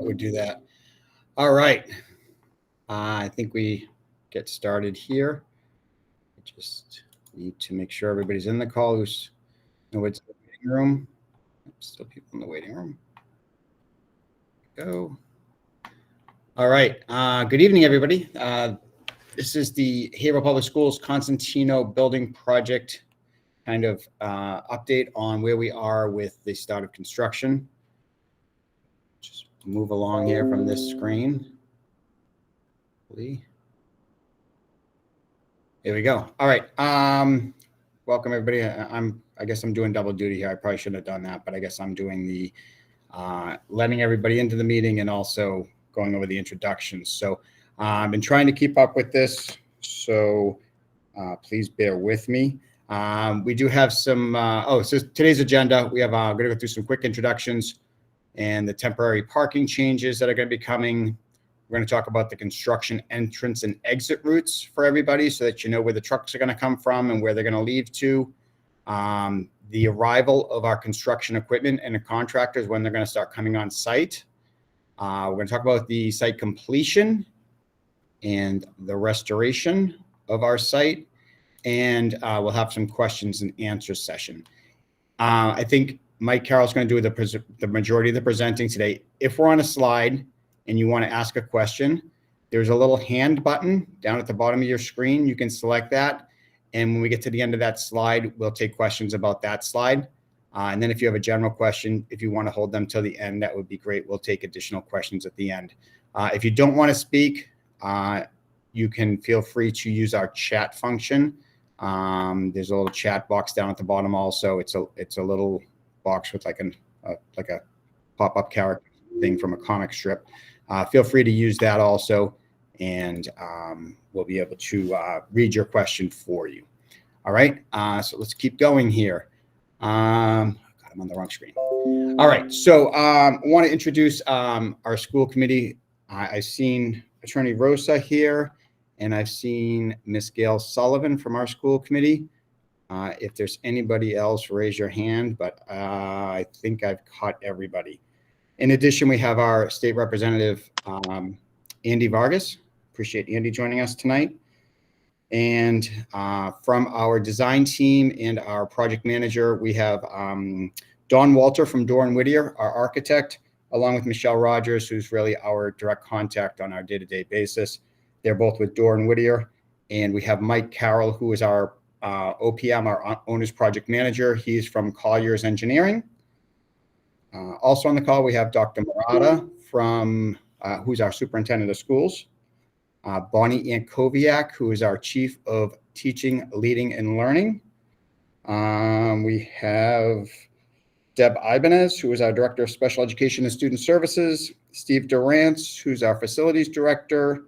We'll do that. All right. I think we get started here. I just need to make sure everybody's in the call who's in the waiting room. Still people in the waiting room. Go. All right. Good evening, everybody. This is the Haverhill Public Schools Consentino Building Project kind of update on where we are with the start of construction. Just move along here from this screen. Here we go. All right. Welcome, everybody. I guess I'm doing double duty here. I probably shouldn't have done that, but I guess I'm doing the letting everybody into the meeting and also going over the introductions. So I've been trying to keep up with this, so please bear with me. We do have some, so today's agenda, we have, we're going to go through some quick introductions and the temporary parking changes that are going to be coming. We're going to talk about the construction entrance and exit routes for everybody so that you know where the trucks are going to come from and where they're going to leave to. The arrival of our construction equipment and the contractors when they're going to start coming on site. We're going to talk about the site completion and the restoration of our site. And we'll have some questions and answers session. I think Mike Carroll's going to do the majority of the presenting today. If we're on a slide and you want to ask a question, there's a little hand button down at the bottom of your screen. You can select that. And when we get to the end of that slide, we'll take questions about that slide. And then if you have a general question, if you want to hold them till the end, that would be great. We'll take additional questions at the end. If you don't want to speak, you can feel free to use our chat function. There's a little chat box down at the bottom also. It's a little box with like a pop-up character thing from a comic strip. Feel free to use that also, and we'll be able to read your question for you. All right, so let's keep going here. God, I'm on the wrong screen. All right, so I want to introduce our school committee. I've seen Attorney Rosa here, and I've seen Miss Gail Sullivan from our school committee. If there's anybody else, raise your hand, but I think I've caught everybody. In addition, we have our state representative, Andy Vargas. Appreciate Andy joining us tonight. And from our design team and our project manager, we have Don Walter from Dorr & Whittier, our architect, along with Michelle Rogers, who's really our direct contact on our day-to-day basis. They're both with Dorr & Whittier. And we have Mike Carroll, who is our OPM, our owner's project manager. He's from Collier's Engineering. Also on the call, we have Dr. Murata from, who's our superintendent of schools. Bonnie Yankoviak, who is our chief of teaching, leading, and learning. We have Deb Ibanez, who is our director of special education and student services. Steve Durantz, who's our facilities director.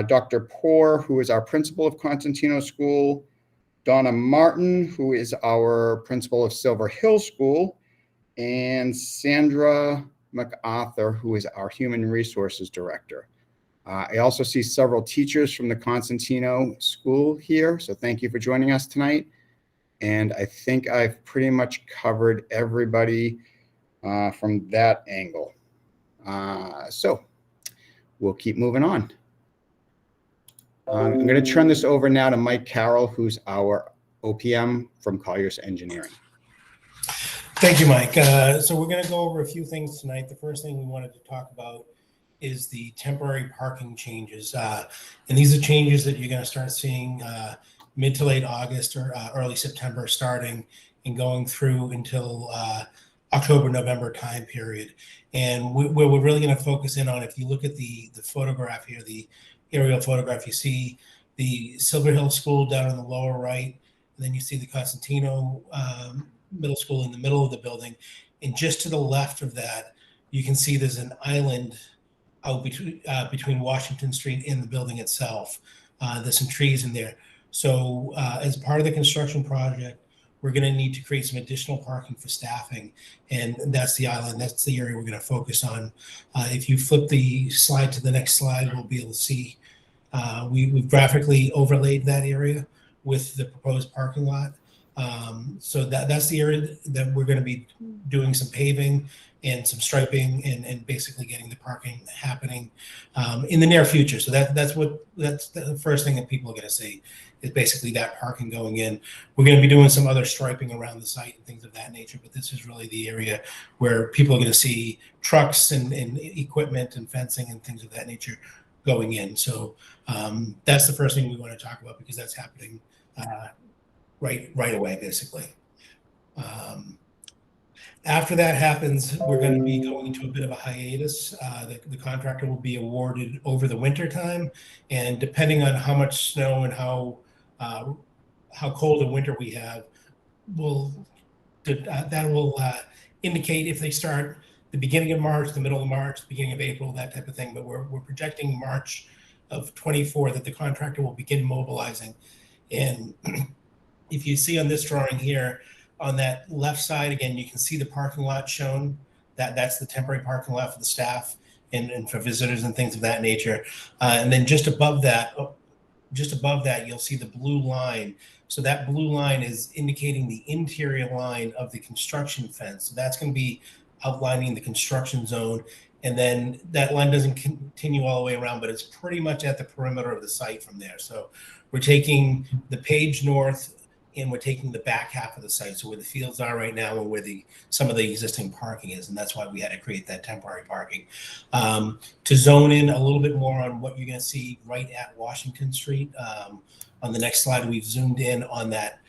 Dr. Poor, who is our principal of Consentino School. Donna Martin, who is our principal of Silver Hill School. And Sandra MacArthur, who is our human resources director. I also see several teachers from the Consentino School here, so thank you for joining us tonight. And I think I've pretty much covered everybody from that angle. So we'll keep moving on. I'm going to turn this over now to Mike Carroll, who's our OPM from Collier's Engineering. Thank you, Mike. So we're going to go over a few things tonight. The first thing we wanted to talk about is the temporary parking changes. And these are changes that you're going to start seeing mid to late August or early September starting and going through until October, November time period. And where we're really going to focus in on, if you look at the photograph here, the aerial photograph, you see the Silver Hill School down in the lower right, and then you see the Consentino Middle School in the middle of the building. And just to the left of that, you can see there's an island out between Washington Street and the building itself. There's some trees in there. So as part of the construction project, we're going to need to create some additional parking for staffing. And that's the island. That's the area we're going to focus on. If you flip the slide to the next slide, we'll be able to see we've graphically overlaid that area with the proposed parking lot. So that's the area that we're going to be doing some paving and some striping and basically getting parking happening in the near future. So that's the first thing that people are going to see is basically that parking going in. We're going to be doing some other striping around the site and things of that nature, but this is really the area where people are going to see trucks and equipment and fencing and things of that nature going in. So that's the first thing we want to talk about because that's happening right away, basically. After that happens, we're going to be going into a bit of a hiatus. The contractor will be awarded over the winter time, and depending on how much snow and how cold a winter we have, that will indicate if they start the beginning of March, the middle of March, the beginning of April, that type of thing. But we're projecting March of 24 that the contractor will begin mobilizing. And if you see on this drawing here, on that left side, again, you can see the parking lot shown. That's the temporary parking lot for the staff and for visitors and things of that nature. And then just above that, you'll see the blue line. So that blue line is indicating the interior line of the construction fence. So that's going to be outlining the construction zone. And then that line doesn't continue all the way around, but it's pretty much at the perimeter of the site from there. So we're taking the page north and we're taking the back half of the site. So where the fields are right now and where some of the existing parking is. And that's why we had to create that temporary parking. To zone in a little bit more on what you're going to see right at Washington Street. On the next slide, we've zoomed in on that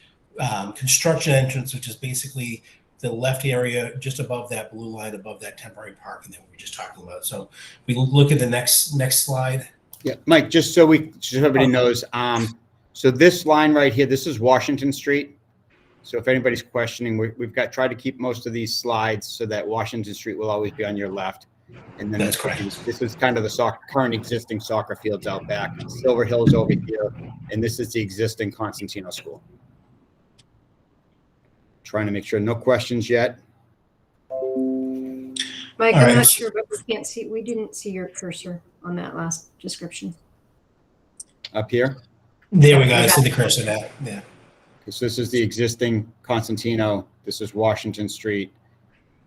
construction entrance, which is basically the left area just above that blue line, above that temporary parking that we were just talking about. So we look at the next slide. Yeah, Mike, just so everybody knows, so this line right here, this is Washington Street. So if anybody's questioning, we've tried to keep most of these slides so that Washington Street will always be on your left. And then That's correct. This is kind of the current existing soccer fields out back. Silver Hill's over here, and this is the existing Consentino School. Trying to make sure, no questions yet. Mike, I'm not sure, but we didn't see your cursor on that last description. Up here? There we go. I see the cursor now. Yeah. Okay, so this is the existing Consentino. This is Washington Street.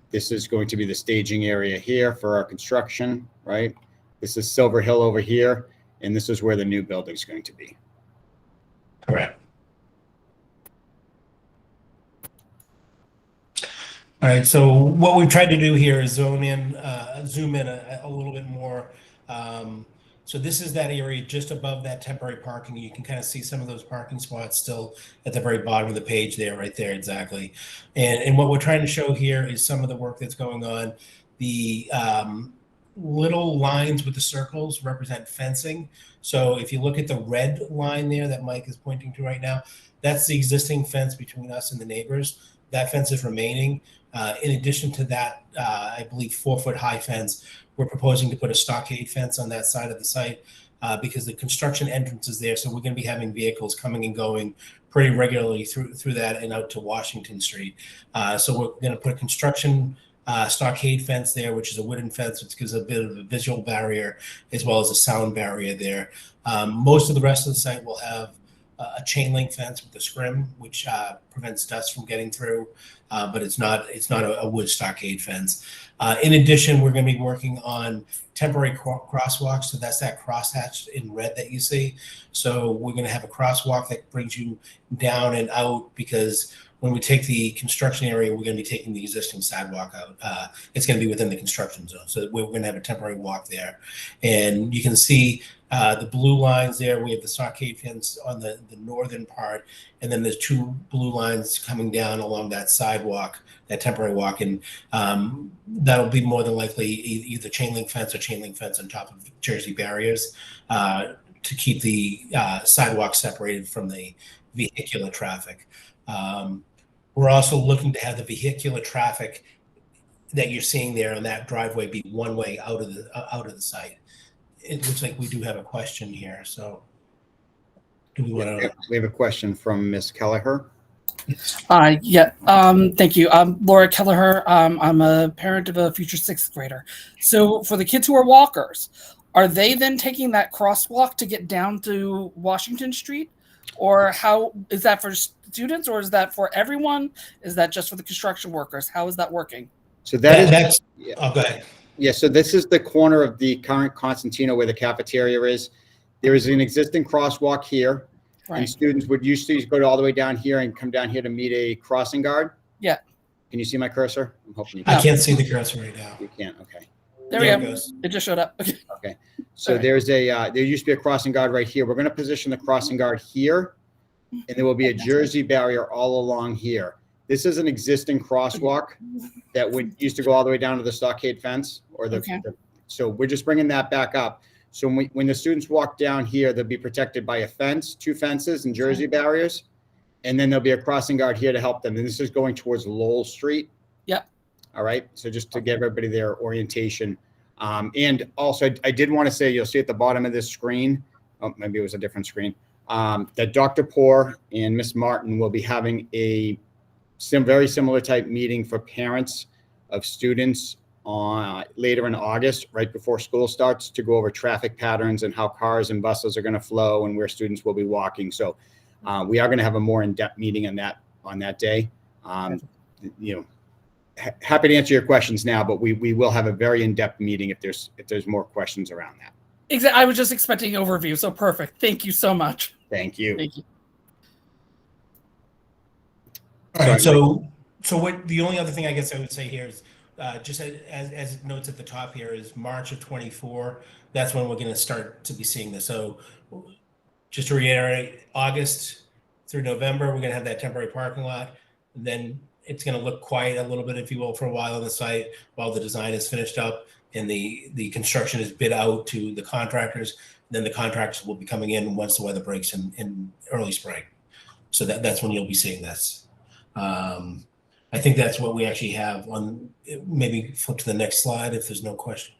This is going to be the staging area here for our construction, right? This is Silver Hill over here, and this is where the new building is going to be. Correct. All right, so what we've tried to do here is zoom in a little bit more. So this is that area just above that temporary parking. You can kind of see some of those parking spots still at the very bottom of the page there, right there, exactly. And what we're trying to show here is some of the work that's going on. The little lines with the circles represent fencing. So if you look at the red line there that Mike is pointing to right now, that's the existing fence between us and the neighbors. That fence is remaining. In addition to that, I believe 4-foot high fence, we're proposing to put a stockade fence on that side of the site because the construction entrance is there. So we're going to be having vehicles coming and going pretty regularly through that and out to Washington Street. So we're going to put a construction stockade fence there, which is a wooden fence, which gives a bit of a visual barrier as well as a sound barrier there. Most of the rest of the site will have a chain link fence with a scrim, which prevents dust from getting through, but it's not a wood stockade fence. In addition, we're going to be working on temporary crosswalks. So that's that crosshatched in red that you see. So we're going to have a crosswalk that brings you down and out because when we take the construction area, we're going to be taking the existing sidewalk out. It's going to be within the construction zone. So we're going to have a temporary walk there. And you can see the blue lines there. We have the stockade fence on the northern part. And then there's two blue lines coming down along that sidewalk, that temporary walk. And that'll be more than likely either chain link fence or chain link fence on top of Jersey barriers to keep the sidewalk separated from the vehicular traffic. We're also looking to have the vehicular traffic that you're seeing there on that driveway be one way out of the site. It looks like we do have a question here. So do we want to? We have a question from Ms. Kelleher. Yeah, thank you. I'm Laura Kelleher. I'm a parent of a future 6th grader. So for the kids who are walkers, are they then taking that crosswalk to get down to Washington Street? Or how is that for students, or is that for everyone? Is that just for the construction workers? How is that working? So that's Oh, go ahead. Yeah, so this is the corner of the current Consentino where the cafeteria is. There is an existing crosswalk here, and Right. students would usually go all the way down here and come down here to meet a crossing guard. Yeah. Can you see my cursor? I'm hoping you I can. can't see the cursor right now. You can't. Okay. There we There it go. goes. It just showed up. Okay. So Alright. there's there used to be a crossing guard right here. We're going to position the crossing guard here, and there will be a Jersey barrier all along here. This is an existing crosswalk that used to go all the way down to the stockade fence or Okay. so we're just bringing that back up. So when the students walk down here, they'll be protected by a fence, 2 fences and Jersey barriers. And then there'll be a crossing guard here to help them. And this is going towards Lowell Street. Yep. All right. So just to give everybody their orientation. And also I did want to say, you'll see at the bottom of this screen, oh, maybe it was a different screen, that Dr. Poor and Miss Martin will be having a very similar type meeting for parents of students on later in August, right before school starts, to go over traffic patterns and how cars and buses are going to flow and where students will be walking. So we are going to have a more in-depth meeting on that day. Happy to answer your questions now, but we will have a very in-depth meeting if there's more questions around that. Exactly. I was just expecting an overview, so perfect. Thank you so much. Thank you. Thank you. All right, Sorry. so what the only other thing I guess I would say here is just as it notes at the top here is March of 24. That's when we're going to start to be seeing this. So just to reiterate, August through November, we're going to have that temporary parking lot. And then it's going to look quiet a little bit, if you will, for a while on the site while the design is finished up and the construction is bid out to the contractors. Then the contractors will be coming in once the weather breaks in early spring. So that's when you'll be seeing this. I think that's what we actually have on. Maybe flip to the next slide if there's no question.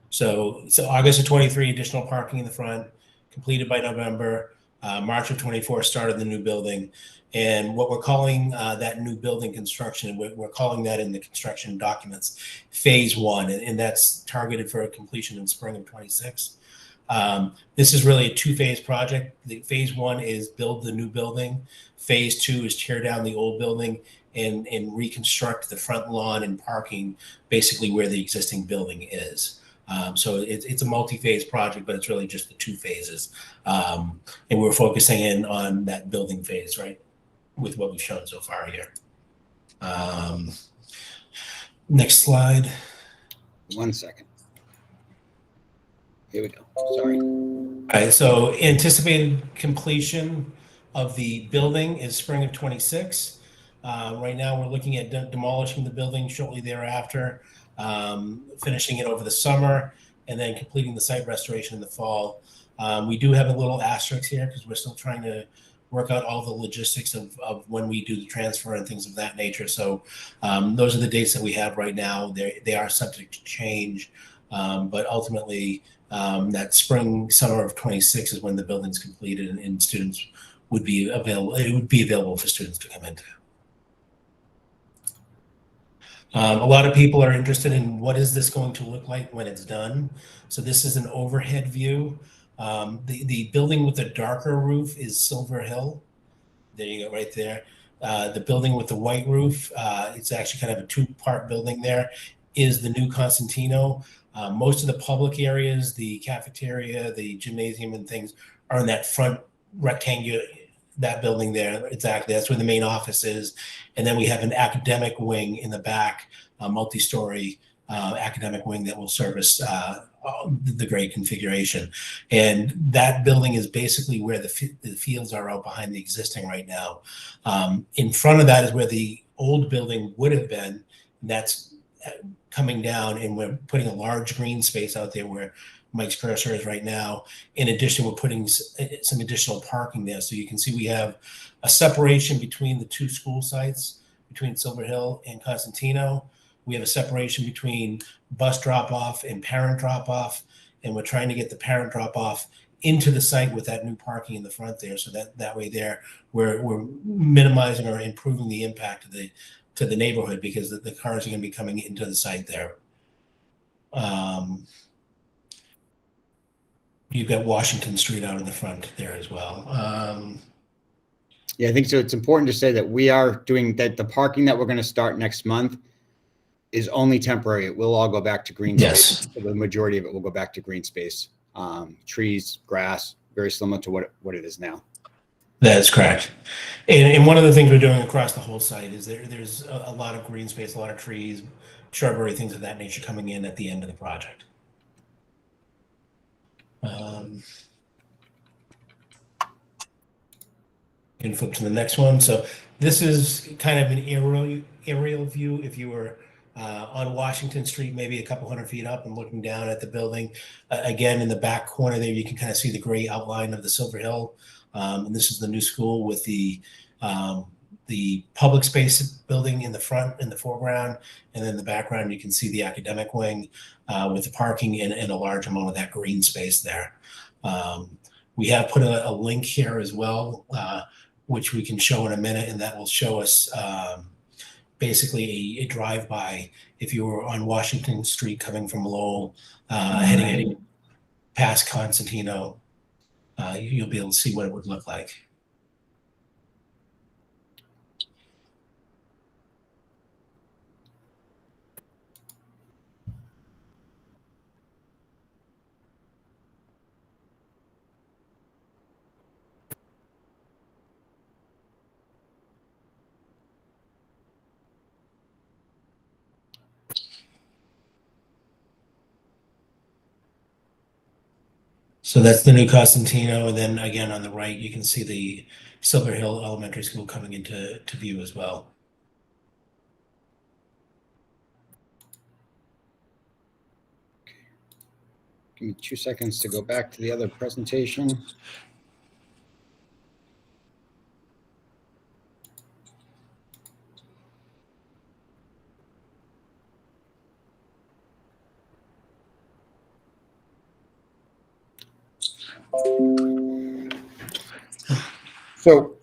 So August of 23, additional parking in the front, completed by November. March of 24, started the new building. And what we're calling that new building construction, we're calling that in the construction documents, phase 1, and that's targeted for completion in spring of 26. This is really a 2-phase project. The phase 1 is build the new building. Phase 2 is tear down the old building and reconstruct the front lawn and parking, basically where the existing building is. So it's a multi-phase project, but it's really just the 2 phases. And we're focusing in on that building phase, right, with what we've shown so far here. Next slide. 1 second. Here we go. Sorry. All right, so anticipated completion of the building is spring of 26. Right now, we're looking at demolishing the building shortly thereafter, finishing it over the summer, and then completing the site restoration in the fall. We do have a little asterisk here because we're still trying to work out all the logistics of when we do the transfer and things of that nature. So those are the dates that we have right now. They are subject to change, but ultimately that spring, summer of 26 is when the building's completed and students would be available. It would be available for students to come into. A lot of people are interested in what is this going to look like when it's done. So this is an overhead view. The building with the darker roof is Silver Hill. There you go, right there. The building with the white roof, it's actually kind of a 2-part building there, is the new Consentino. Most of the public areas, the cafeteria, the gymnasium and things are in that front rectangular, that building there. Exactly, that's where the main office is. And then we have an academic wing in the back, a multi-story academic wing that will service the grade configuration. And that building is basically where the fields are out behind the existing right now. In front of that is where the old building would have been. And that's coming down, and we're putting a large green space out there where Mike's cursor is right now. In addition, we're putting some additional parking there. So you can see we have a separation between the 2 school sites, between Silver Hill and Consentino. We have a separation between bus drop-off and parent drop-off, and we're trying to get the parent drop-off into the site with that new parking in the front there. So that way there, we're minimizing or improving the impact to the neighborhood because the cars are going to be coming into the site there. You've got Washington Street out in the front there as well. Yeah, I think so. It's important to say that we are doing that. The parking that we're going to start next month is only temporary. It will all go back to green Yes. space. The majority of it will go back to green space. Trees, grass, very similar to what it is now. That's correct. And one of the things we're doing across the whole site is there's a lot of green space, a lot of trees, shrubbery, things of that nature coming in at the end of the project. You can flip to the next one. So this is kind of an aerial view. If you were on Washington Street, maybe a couple hundred feet up and looking down at the building, again, in the back corner there, you can kind of see the gray outline of the Silver Hill. And this is the new school with the public space building in the front, in the foreground, and then in the background, you can see the academic wing with the parking and a large amount of that green space there. We have put a link here as well, which we can show in a minute, and that will show us basically a drive-by if you were on Washington Street coming from Lowell, heading past Consentino. You'll be able to see what it would look like. So that's the new Consentino, and then again on the right, you can see the Silver Hill Elementary School coming into view as well. Give me 2 seconds to go back to the other presentation. So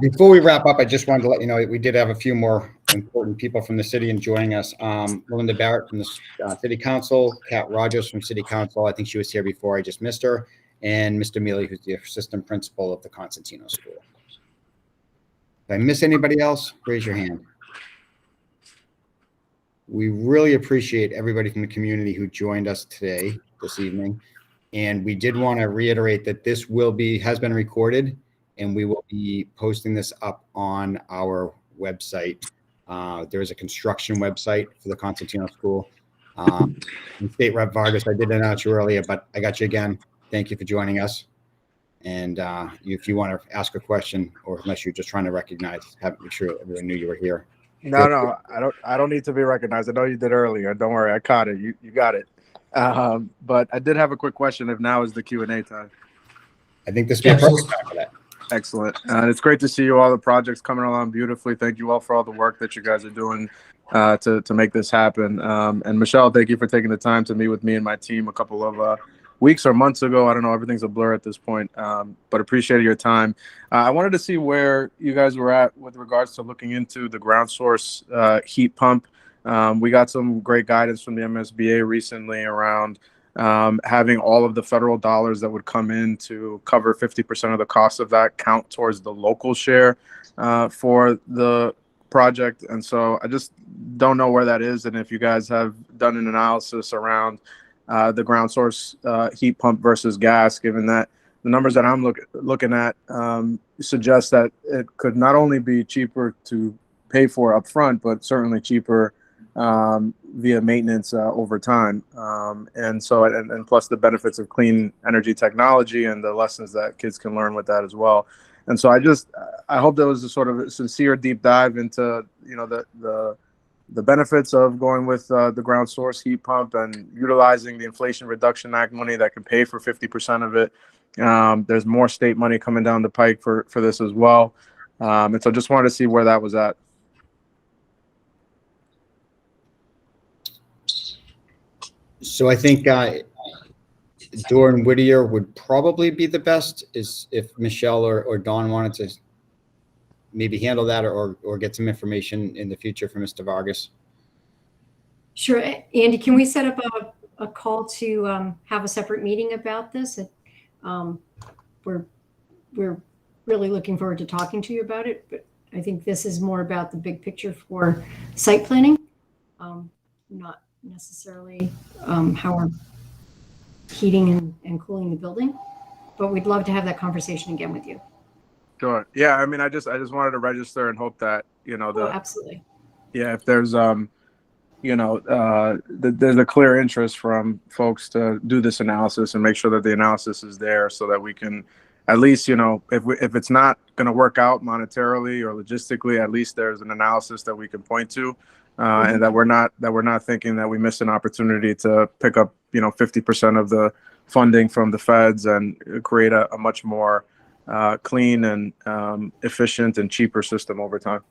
before we wrap up, I just wanted to let you know we did have a few more important people from the city and joining us. Melinda Barrett from the City Council, Kat Rogers from City Council. I think she was here before. I just missed her. And Mr. Mealy, who's the assistant principal of the Consentino School. If I miss anybody else, raise your hand. We really appreciate everybody from the community who joined us today, this evening. And we did want to reiterate that this has been recorded, and we will be posting this up on our website. There is a construction website for the Consentino School. State Rep Vargas, I did announce you earlier, but I got you again. Thank you for joining us. And if you want to ask a question, or unless you're just trying to recognize, make sure everyone knew you were here. No, I don't need to be recognized. I know you did earlier. Don't worry, I caught it. You got it. But I did have a quick question. If now is the Q&A time, I think this would be a perfect time for that. Excellent. And it's great to see you all the projects coming along beautifully. Thank you all for all the work that you guys are doing to make this happen. And Michelle, thank you for taking the time to meet with me and my team a couple of weeks or months ago. I don't know. Everything's a blur at this point, but appreciated your time. I wanted to see where you guys were at with regards to looking into the ground source heat pump. We got some great guidance from the MSBA recently around having all of the federal dollars that would come in to cover 50% of the cost of that count towards the local share for the project. And so I just don't know where that is, and if you guys have done an analysis around the ground source heat pump versus gas, given that the numbers that I'm looking at suggest that it could not only be cheaper to pay for upfront, but certainly cheaper via maintenance over time. And so, and plus the benefits of clean energy technology and the lessons that kids can learn with that as well. And so I hope there was a sort of a sincere deep dive into, the benefits of going with the ground source heat pump and utilizing the Inflation Reduction Act money that can pay for 50% of it. There's more state money coming down the pike for this as well. And so just wanted to see where that was at. So I think Doran Whittier would probably be the best, is if Michelle or Dawn wanted to maybe handle that or get some information in the future from Mr. Vargas. Sure. Andy, can we set up a call to have a separate meeting about this? We're really looking forward to talking to you about it, but I think this is more about the big picture for site planning. not necessarily how we're heating and cooling the building. But we'd love to have that conversation again with you. Sure. Yeah. I mean, I just wanted to register and hope that, Oh, absolutely. yeah, if there's, there's a clear interest from folks to do this analysis and make sure that the analysis is there so that we can at least, if it's not going to work out monetarily or logistically, at least there's an analysis that we can point to, and that we're not thinking that we missed an opportunity to pick up, 50% of the funding from the feds and create a much more clean and efficient and cheaper system over time.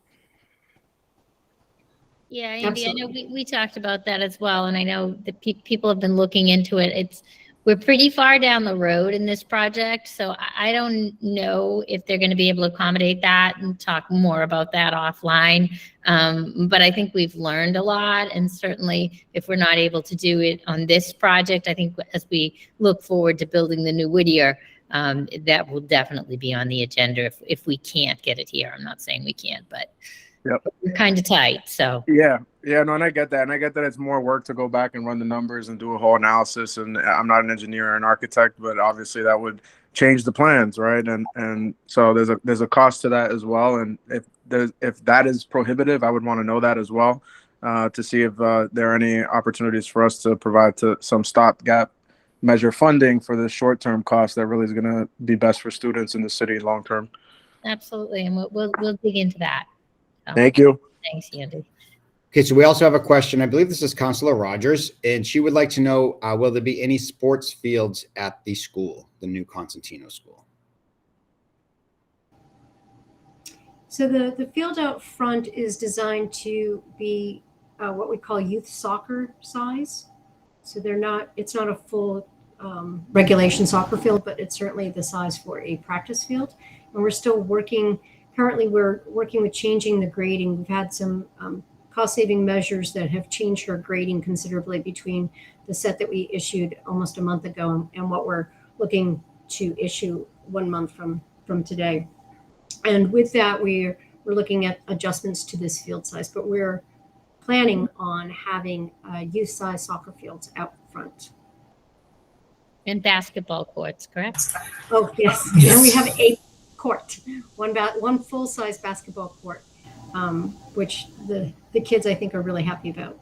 Yeah, Andy, Absolutely. I know we talked about that as well, and I know that people have been looking into it. We're pretty far down the road in this project, so I don't know if they're going to be able to accommodate that, and talk more about that offline. But I think we've learned a lot, and certainly if we're not able to do it on this project, I think as we look forward to building the new Whittier, that will definitely be on the agenda if we can't get it here. I'm not saying we can't, but Yep. we're kind of tight. So Yeah, no, and I get that, it's more work to go back and run the numbers and do a whole analysis. And I'm not an engineer or an architect, but obviously that would change the plans, right? And so there's a cost to that as well. And if that is prohibitive, I would want to know that as well, to see if there are any opportunities for us to provide to some stopgap measure funding for the short-term cost that really is going to be best for students in the city long-term. absolutely, and we'll dig into that. So, Thank you. thanks, Andy. Okay, so we also have a question. I believe this is Councilor Rogers, and she would like to know, will there be any sports fields at the school, the new Consentino school? So the field out front is designed to be what we call youth soccer size. So it's not a full regulation soccer field, but it's certainly the size for a practice field. And we're still currently we're working with changing the grading. We've had some cost-saving measures that have changed our grading considerably between the set that we issued almost a month ago and what we're looking to issue 1 month from today. And with that, we're looking at adjustments to this field size, but we're planning on having youth-size soccer fields out front. And basketball courts, correct? Oh, yes. Yes. And we have a court, one full-size basketball court, which the kids, I think, are really happy about.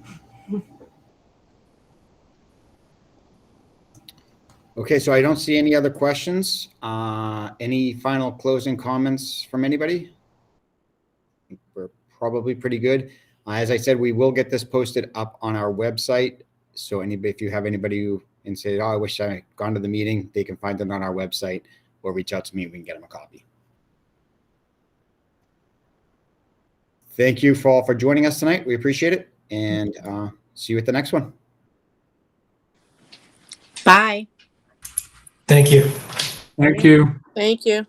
Okay, so I don't see any other questions. Any final closing comments from anybody? We're probably pretty good. As I said, we will get this posted up on our website. So if you have anybody who and say, oh, I wish I had gone to the meeting, they can find it on our website or reach out to me and we can get them a copy. Thank you for joining us tonight. We appreciate it. And see you at the next one. Bye. Thank you. Thank you. Thank you.